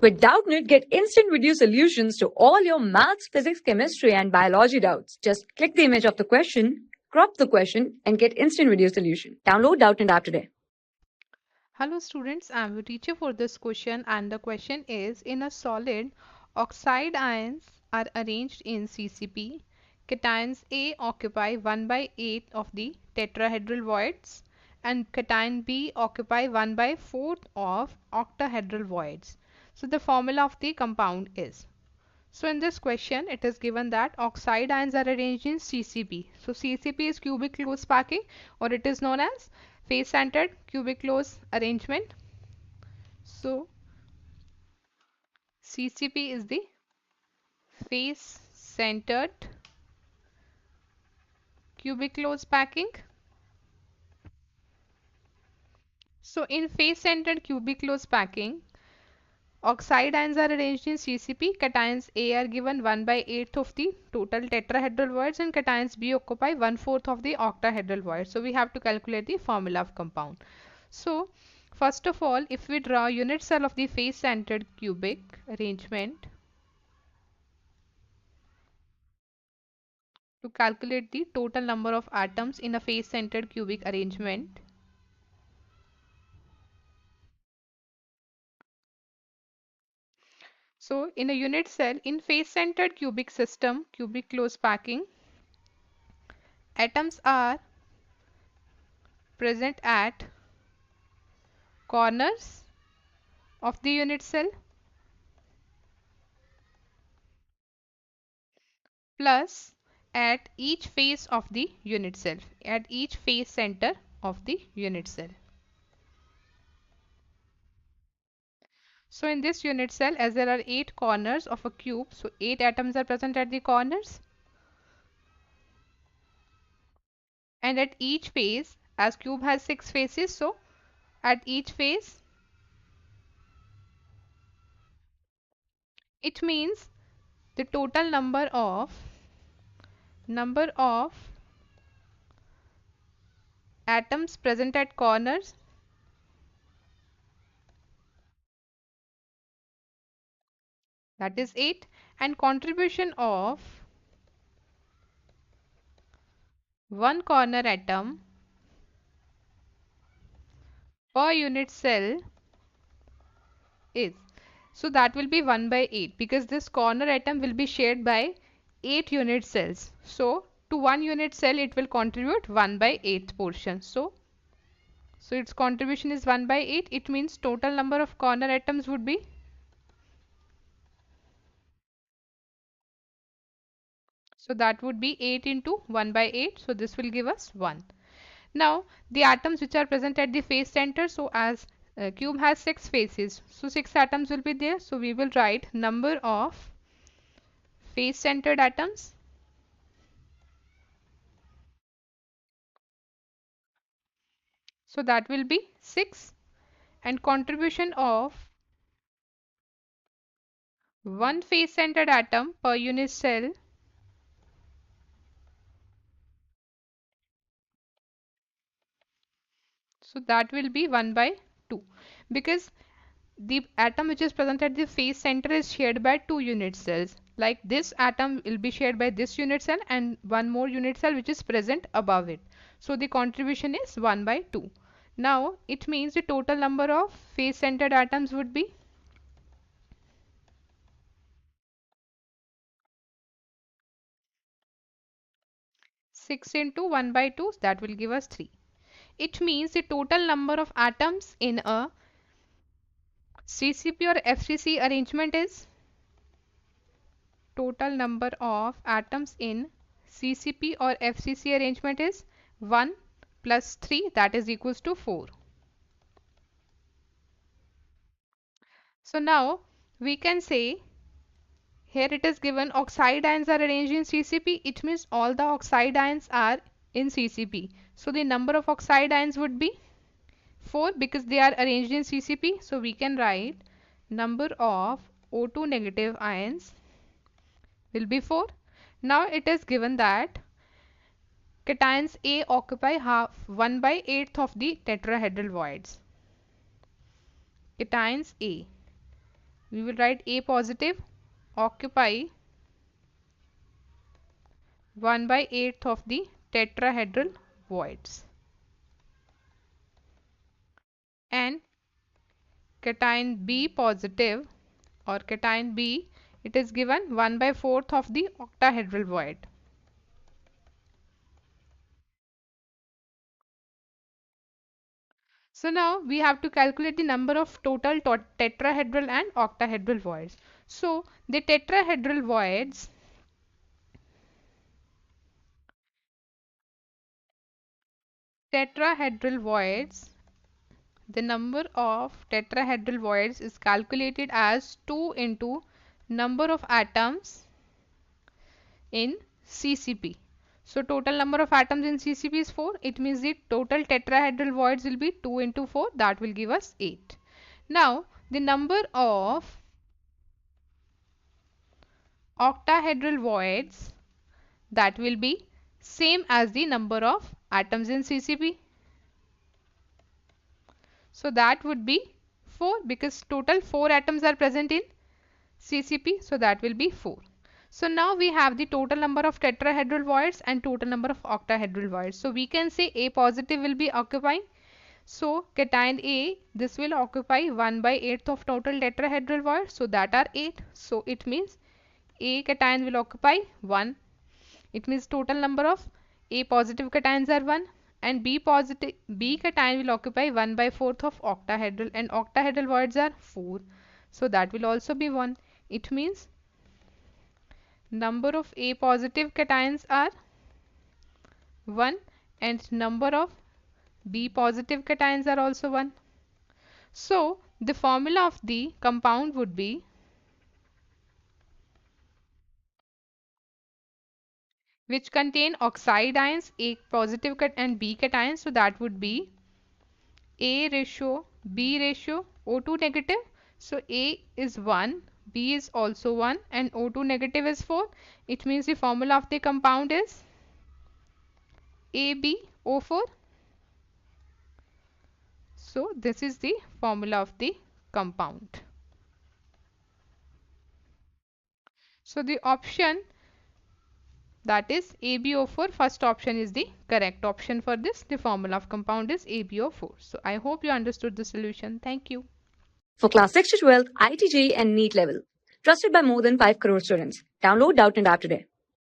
With Doubtnut, get instant video solutions to all your maths, physics, chemistry, and biology doubts. Just click the image of the question, crop the question, and get instant video solution. Download Doubtnut app today. Hello students, I am your teacher for this question and the question is in a solid, oxide ions are arranged in CCP. Cations A occupy 1 by 8 of the tetrahedral voids and cation B occupy 1 by 4th of octahedral voids. So the formula of the compound is. So in this question, it is given that oxide ions are arranged in CCP. So CCP is cubic close packing or it is known as face-centered cubic close arrangement. So CCP is the face-centered cubic close packing. So in face-centered cubic close packing, oxide ions are arranged in CCP. Cations A are given 1 by 8th of the total tetrahedral voids and cations B occupy 1/4 of the octahedral voids. So we have to calculate the formula of compound. So first of all, if we draw unit cell of the face-centered cubic arrangement to calculate the total number of atoms in a face-centered cubic arrangement, so in a unit cell in face-centered cubic system, cubic close packing, atoms are present at corners of the unit cell plus at each face of the unit cell, at each face center of the unit cell. So in this unit cell, as there are 8 corners of a cube, so 8 atoms are present at the corners. And at each face, as cube has 6 faces, so at each face, it means the total number of atoms present at corners that is 8 and contribution of one corner atom per unit cell is. So that will be 1 by 8 because this corner atom will be shared by 8 unit cells. So to one unit cell it will contribute 1 by 8th portion. So its contribution is 1 by 8. It means total number of corner atoms would be, so that would be 8 into 1 by 8. So this will give us 1. Now the atoms which are present at the face center, so as cube has 6 faces, so 6 atoms will be there. So we will write number of face centered atoms so that will be 6 and contribution of one face centered atom per unit cell, so that will be 1 by 2 because the atom which is present at the face center is shared by 2 unit cells. Like this atom will be shared by this unit cell and one more unit cell which is present above it. So the contribution is 1 by 2. Now it means the total number of face centered atoms would be 6 into 1 by 2, that will give us 3. It means the total number of atoms in a CCP or FCC arrangement is, total number of atoms in CCP or FCC arrangement is 1 plus 3, that is equals to 4. So now we can say here it is given oxide ions are arranged in CCP. It means all the oxide ions are in CCP. So the number of oxide ions would be 4 because they are arranged in CCP. So we can write number of O2 negative ions will be 4. Now it is given that cations A occupy 1 by 8th of the tetrahedral voids. Cations A we will write A positive occupy 1/8 of the tetrahedral voids, and cation B positive or cation B, it is given 1/4 of the octahedral void. So now we have to calculate the number of total tetrahedral and octahedral voids. So the tetrahedral voids, the number of tetrahedral voids is calculated as 2 into number of atoms in CCP. So total number of atoms in CCP is 4. It means the total tetrahedral voids will be 2 into 4. That will give us 8. Now the number of octahedral voids, that will be same as the number of atoms in CCP. So that would be 4, because total 4 atoms are present in CCP. So that will be 4. So now we have the total number of tetrahedral voids and total number of octahedral voids. So we can say A positive will be occupying. So cation A, this will occupy 1/8 of total tetrahedral voids. So that are 8. So it means A cation will occupy 1. It means total number of A positive cations are 1, and B cation will occupy 1/4 of octahedral, and octahedral voids are 4. So that will also be 1. It means number of A positive cations are 1 and number of B positive cations are also 1. So the formula of the compound would be which contain oxide ions, A positive and B cations. So that would be A ratio, B ratio, O2 negative. So A is 1, B is also 1, and O2 negative is 4. It means the formula of the compound is AbO4. So this is the formula of the compound. So the option, that is AbO4, first option is the correct option for this. The formula of compound is AbO4. So I hope you understood the solution. Thank you. For class 6 to 12, IIT JEE and NEET level. Trusted by more than 5 crore students. Download Doubtnut app today.